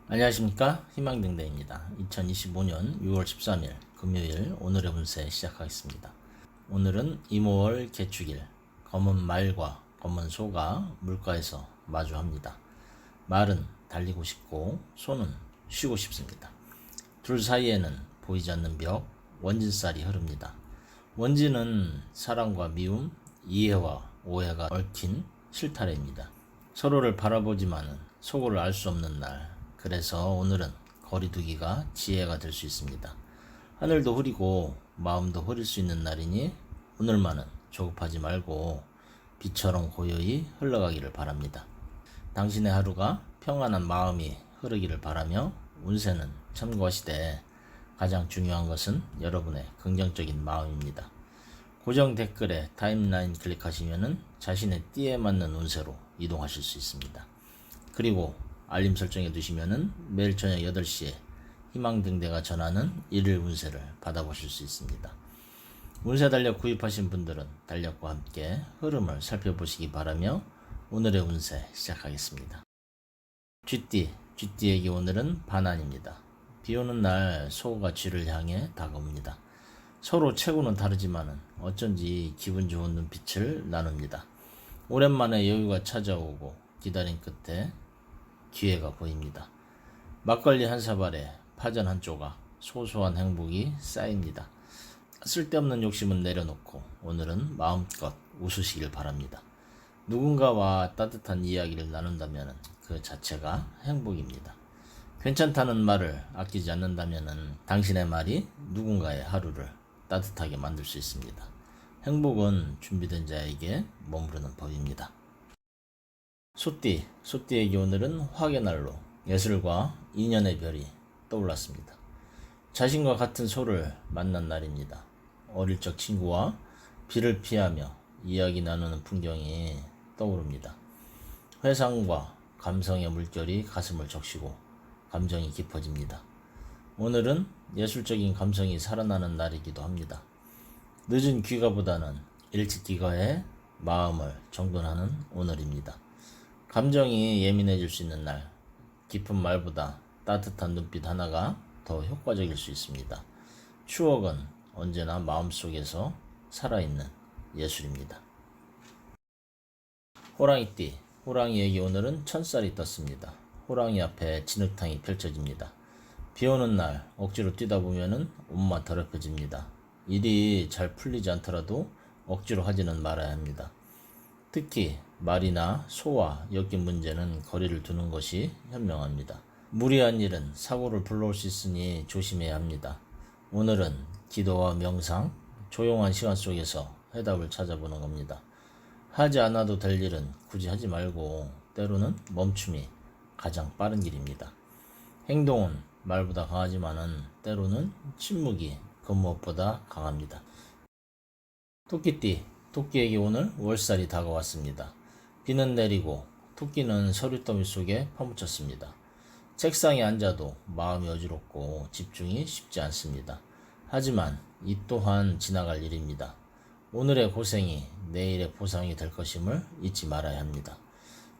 안녕하십니까, 희망등대입니다. 2025년 6월 13일 금요일 오늘의 운세 시작하겠습니다. 오늘은 이모월 개축일, 검은 말과 검은 소가 물가에서 마주합니다. 말은 달리고 싶고 소는 쉬고 싶습니다. 둘 사이에는 보이지 않는 벽, 원진살이 흐릅니다. 원진은 사랑과 미움, 이해와 오해가 얽힌 실타래입니다. 서로를 바라보지만은 속을 알 수 없는 날, 그래서 오늘은 거리두기가 지혜가 될 수 있습니다. 하늘도 흐리고 마음도 흐릴 수 있는 날이니 오늘만은 조급하지 말고 비처럼 고요히 흘러가기를 바랍니다. 당신의 하루가 평안한 마음이 흐르기를 바라며 운세는 참고하시되 가장 중요한 것은 여러분의 긍정적인 마음입니다. 고정 댓글에 타임라인 클릭하시면 자신의 띠에 맞는 운세로 이동하실 수 있습니다. 그리고 알림 설정해 두시면 매일 저녁 8시에 희망등대가 전하는 일일 운세를 받아보실 수 있습니다. 운세 달력 구입하신 분들은 달력과 함께 흐름을 살펴보시기 바라며 오늘의 운세 시작하겠습니다. 쥐띠에게 오늘은 반환입니다. 비오는 날 소가 쥐를 향해 다가옵니다. 서로 체구는 다르지만 어쩐지 기분 좋은 눈빛을 나눕니다. 오랜만에 여유가 찾아오고 기다린 끝에 기회가 보입니다. 막걸리 한 사발에 파전 한 조각, 소소한 행복이 쌓입니다. 쓸데없는 욕심은 내려놓고 오늘은 마음껏 웃으시길 바랍니다. 누군가와 따뜻한 이야기를 나눈다면 그 자체가 행복입니다. 괜찮다는 말을 아끼지 않는다면 당신의 말이 누군가의 하루를 따뜻하게 만들 수 있습니다. 행복은 준비된 자에게 머무르는 법입니다. 소띠에게 오늘은 화의 날로 예술과 인연의 별이 떠올랐습니다. 자신과 같은 소를 만난 날입니다. 어릴 적 친구와 비를 피하며 이야기 나누는 풍경이 떠오릅니다. 회상과 감성의 물결이 가슴을 적시고 감정이 깊어집니다. 오늘은 예술적인 감성이 살아나는 날이기도 합니다. 늦은 귀가보다는 일찍 귀가해 마음을 정돈하는 오늘입니다. 감정이 예민해질 수 있는 날, 깊은 말보다 따뜻한 눈빛 하나가 더 효과적일 수 있습니다. 추억은 언제나 마음속에서 살아있는 예술입니다. 호랑이에게 오늘은 천살이 떴습니다. 호랑이 앞에 진흙탕이 펼쳐집니다. 비오는 날 억지로 뛰다 보면은 온몸 더럽혀집니다. 일이 잘 풀리지 않더라도 억지로 하지는 말아야 합니다. 특히 말이나 소와 엮인 문제는 거리를 두는 것이 현명합니다. 무리한 일은 사고를 불러올 수 있으니 조심해야 합니다. 오늘은 기도와 명상, 조용한 시간 속에서 해답을 찾아보는 겁니다. 하지 않아도 될 일은 굳이 하지 말고 때로는 멈춤이 가장 빠른 길입니다. 행동은 말보다 강하지만은 때로는 침묵이 그 무엇보다 강합니다. 토끼에게 오늘 월살이 다가왔습니다. 비는 내리고 토끼는 서류더미 속에 파묻혔습니다. 책상에 앉아도 마음이 어지럽고 집중이 쉽지 않습니다. 하지만 이 또한 지나갈 일입니다. 오늘의 고생이 내일의 보상이 될 것임을 잊지 말아야 합니다.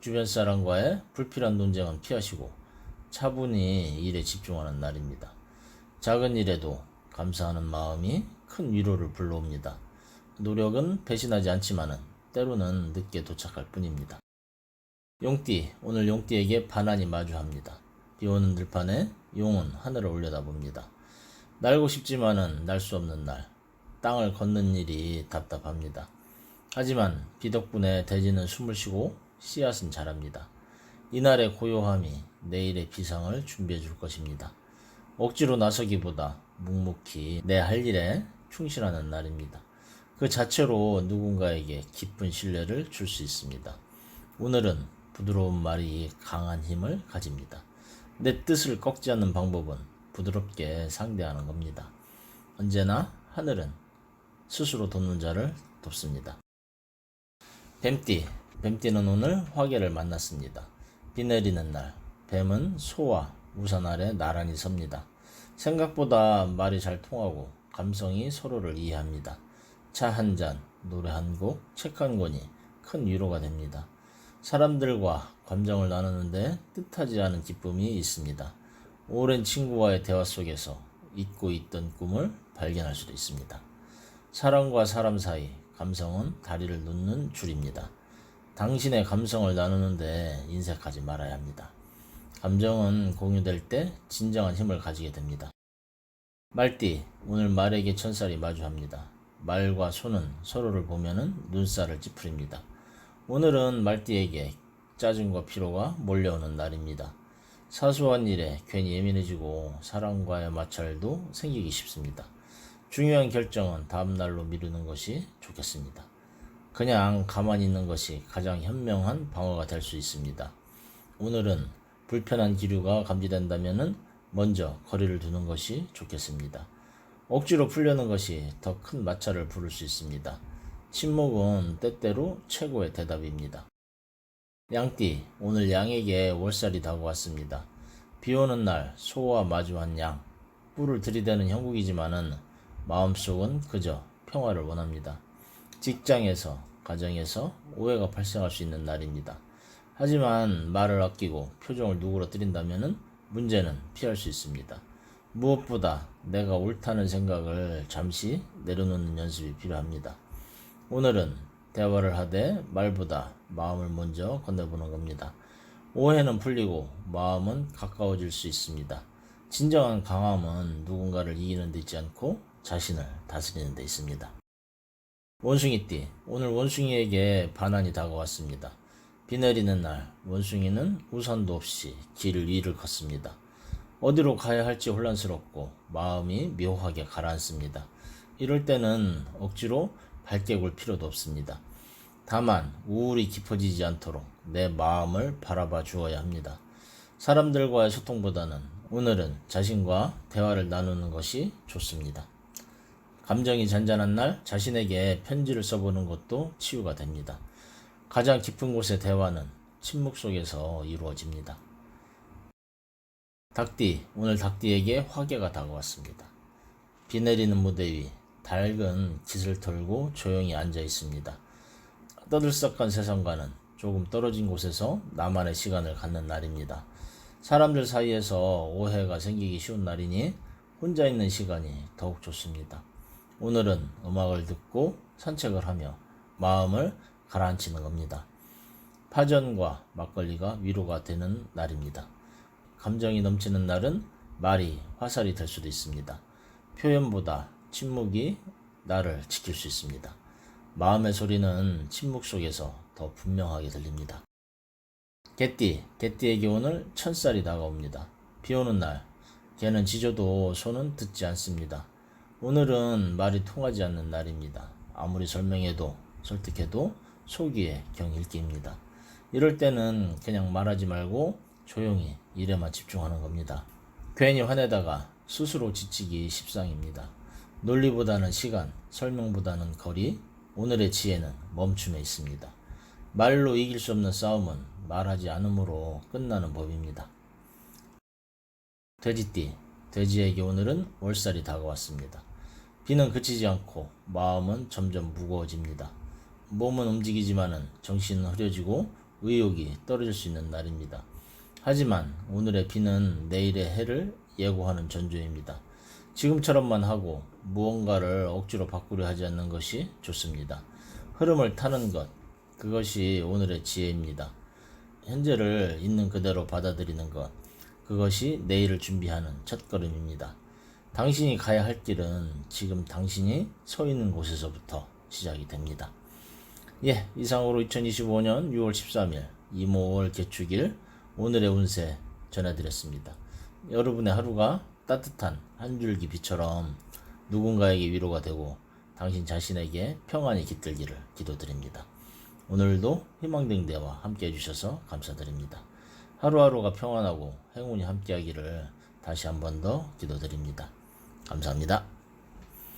주변 사람과의 불필요한 논쟁은 피하시고 차분히 일에 집중하는 날입니다. 작은 일에도 감사하는 마음이 큰 위로를 불러옵니다. 노력은 배신하지 않지만은 때로는 늦게 도착할 뿐입니다. 오늘 용띠에게 반환이 마주합니다. 비오는 들판에 용은 하늘을 올려다봅니다. 날고 싶지만은 날 수 없는 날, 땅을 걷는 일이 답답합니다. 하지만 비 덕분에 대지는 숨을 쉬고 씨앗은 자랍니다. 이날의 고요함이 내일의 비상을 준비해 줄 것입니다. 억지로 나서기보다 묵묵히 내 할 일에 충실하는 날입니다. 그 자체로 누군가에게 깊은 신뢰를 줄 수 있습니다. 오늘은 부드러운 말이 강한 힘을 가집니다. 내 뜻을 꺾지 않는 방법은 부드럽게 상대하는 겁니다. 언제나 하늘은 스스로 돕는 자를 돕습니다. 뱀띠는 오늘 화개를 만났습니다. 비 내리는 날, 뱀은 소와 우산 아래 나란히 섭니다. 생각보다 말이 잘 통하고 감성이 서로를 이해합니다. 차 한 잔, 노래 한 곡, 책 한 권이 큰 위로가 됩니다. 사람들과 감정을 나누는데 뜻하지 않은 기쁨이 있습니다. 오랜 친구와의 대화 속에서 잊고 있던 꿈을 발견할 수도 있습니다. 사람과 사람 사이 감성은 다리를 놓는 줄입니다. 당신의 감성을 나누는데 인색하지 말아야 합니다. 감정은 공유될 때 진정한 힘을 가지게 됩니다. 말띠, 오늘 말에게 천살이 마주합니다. 말과 소는 서로를 보면은 눈살을 찌푸립니다. 오늘은 말띠에게 짜증과 피로가 몰려오는 날입니다. 사소한 일에 괜히 예민해지고 사람과의 마찰도 생기기 쉽습니다. 중요한 결정은 다음날로 미루는 것이 좋겠습니다. 그냥 가만히 있는 것이 가장 현명한 방어가 될 수 있습니다. 오늘은 불편한 기류가 감지된다면 먼저 거리를 두는 것이 좋겠습니다. 억지로 풀려는 것이 더 큰 마찰을 부를 수 있습니다. 침묵은 때때로 최고의 대답입니다. 양띠, 오늘 양에게 월살이 다가왔습니다. 비오는 날 소와 마주한 양, 뿔을 들이대는 형국이지만은 마음속은 그저 평화를 원합니다. 직장에서, 가정에서 오해가 발생할 수 있는 날입니다. 하지만 말을 아끼고 표정을 누그러뜨린다면 문제는 피할 수 있습니다. 무엇보다 내가 옳다는 생각을 잠시 내려놓는 연습이 필요합니다. 오늘은 대화를 하되 말보다 마음을 먼저 건네보는 겁니다. 오해는 풀리고 마음은 가까워질 수 있습니다. 진정한 강함은 누군가를 이기는 데 있지 않고 자신을 다스리는 데 있습니다. 원숭이띠, 오늘 원숭이에게 반환이 다가왔습니다. 비 내리는 날 원숭이는 우산도 없이 길 위를 걷습니다. 어디로 가야 할지 혼란스럽고 마음이 묘하게 가라앉습니다. 이럴 때는 억지로 밝게 굴 필요도 없습니다. 다만 우울이 깊어지지 않도록 내 마음을 바라봐 주어야 합니다. 사람들과의 소통보다는 오늘은 자신과 대화를 나누는 것이 좋습니다. 감정이 잔잔한 날 자신에게 편지를 써보는 것도 치유가 됩니다. 가장 깊은 곳의 대화는 침묵 속에서 이루어집니다. 닭띠, 오늘 닭띠에게 화개가 다가왔습니다. 비 내리는 무대 위 닭은 깃을 털고 조용히 앉아 있습니다. 떠들썩한 세상과는 조금 떨어진 곳에서 나만의 시간을 갖는 날입니다. 사람들 사이에서 오해가 생기기 쉬운 날이니 혼자 있는 시간이 더욱 좋습니다. 오늘은 음악을 듣고 산책을 하며 마음을 가라앉히는 겁니다. 파전과 막걸리가 위로가 되는 날입니다. 감정이 넘치는 날은 말이 화살이 될 수도 있습니다. 표현보다 침묵이 나를 지킬 수 있습니다. 마음의 소리는 침묵 속에서 더 분명하게 들립니다. 개띠에게 오늘 천살이 다가옵니다. 비 오는 날, 개는 짖어도 소는 듣지 않습니다. 오늘은 말이 통하지 않는 날입니다. 아무리 설명해도 설득해도 속이에 경일기입니다. 이럴 때는 그냥 말하지 말고 조용히 일에만 집중하는 겁니다. 괜히 화내다가 스스로 지치기 십상입니다. 논리보다는 시간, 설명보다는 거리, 오늘의 지혜는 멈춤에 있습니다. 말로 이길 수 없는 싸움은 말하지 않음으로 끝나는 법입니다. 돼지띠, 돼지에게 오늘은 월살이 다가왔습니다. 비는 그치지 않고 마음은 점점 무거워집니다. 몸은 움직이지만은 정신은 흐려지고 의욕이 떨어질 수 있는 날입니다. 하지만 오늘의 비는 내일의 해를 예고하는 전조입니다. 지금처럼만 하고 무언가를 억지로 바꾸려 하지 않는 것이 좋습니다. 흐름을 타는 것, 그것이 오늘의 지혜입니다. 현재를 있는 그대로 받아들이는 것, 그것이 내일을 준비하는 첫걸음입니다. 당신이 가야 할 길은 지금 당신이 서 있는 곳에서부터 시작이 됩니다. 이상으로 2025년 6월 13일 이모월 개축일 오늘의 운세 전해드렸습니다. 여러분의 하루가 따뜻한 한 줄기 빛처럼 누군가에게 위로가 되고 당신 자신에게 평안이 깃들기를 기도드립니다. 오늘도 희망댕대와 함께 해주셔서 감사드립니다. 하루하루가 평안하고 행운이 함께하기를 다시 한 번 더 기도드립니다. 감사합니다.